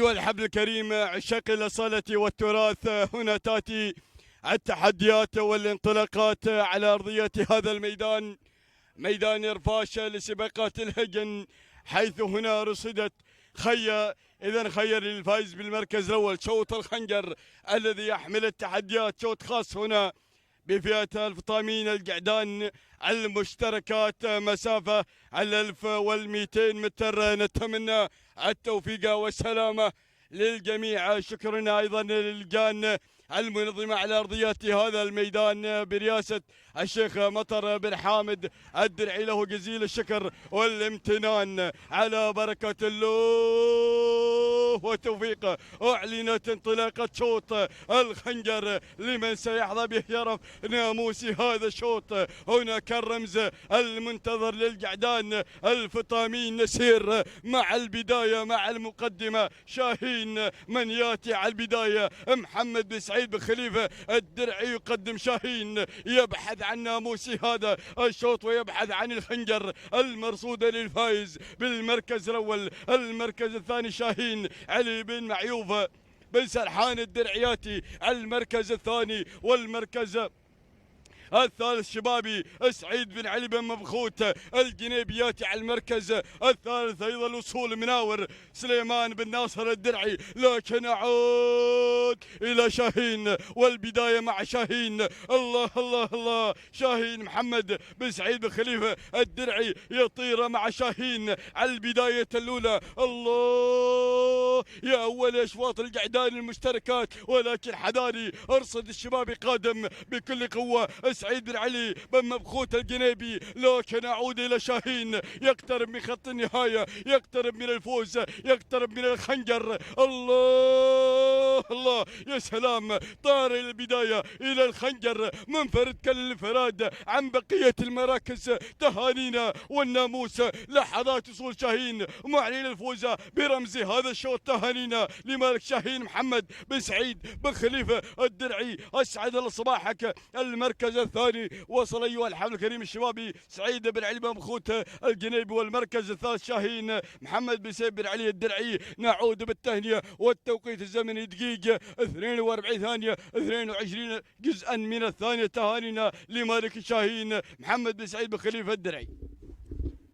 أيها الحفل الكريم عشاق الأصالة والتراث، هنا تأتي التحديات والانطلاقات على أرضية هذا الميدان، ميدان رفاشة لسباقات الهجن، حيث هنا رصدت إذا خير للفائز بالمركز الأول شوط الخنجر الذي يحمل التحديات، شوط خاص هنا بفئة الفطامين القعدان المشتركات، مسافة 1200 متر. نتمنى التوفيق والسلامة للجميع. شكرنا أيضا للجان المنظمة على أرضيات هذا الميدان برئاسة الشيخ مطر بن حامد الدرعي، له جزيل الشكر والامتنان على بركة الله وتوفيقه. أعلنت انطلاقة شوط الخنجر لمن سيحظى بشرف ناموس هذا الشوط. هناك الرمز المنتظر للقعدان الفطامين. نسير مع البداية مع المقدمة شاهين، من ياتي على البداية محمد بن سعيد بن خليفة الدرعي يقدم شاهين، يبحث عن ناموس هذا الشوط ويبحث عن الخنجر المرصودة للفائز بالمركز الأول. المركز الثاني شاهين علي بن معيوف بن سرحان الدرعياتي المركز الثاني، والمركز الثالث شبابي سعيد بن علي بن مبخوت الجنيبياتي على المركز الثالث. ايضا الوصول مناور سليمان بن ناصر الدرعي، لكن اعود الى شاهين والبدايه مع شاهين. الله الله الله، شاهين محمد بن سعيد بن خليفه الدرعي يطير مع شاهين على البدايه الاولى. الله يا اول اشواط القعدان المشتركات، ولكن حذاري ارصد الشبابي قادم بكل قوه سعيد بن علي بن مبخوت الجنيبي، لكن اعود الى شاهين يقترب من خط النهايه، يقترب من الفوز، يقترب من الخنجر. الله الله يا سلام، طار الى البدايه الى الخنجر منفرد كالانفراد عن بقيه المراكز. تهانينا والناموس لحظات وصول شاهين معلن الفوز برمز هذا الشوط. تهانينا لمالك شاهين محمد بن سعيد بن خليفه الدرعي، اسعد الله صباحك. المركز الثاني وصل ايها الحفل الكريم الشبابي سعيد بن علي بن مبخوت الجنيبي، والمركز الثالث شاهين محمد بن سعيد بن علي الدرعي. نعود بالتهنئه والتوقيت الزمني دقيقه 42 ثانيه 22 جزءا من الثانيه. تهانينا لمالك شاهين محمد بن سعيد بن خليفه الدرعي.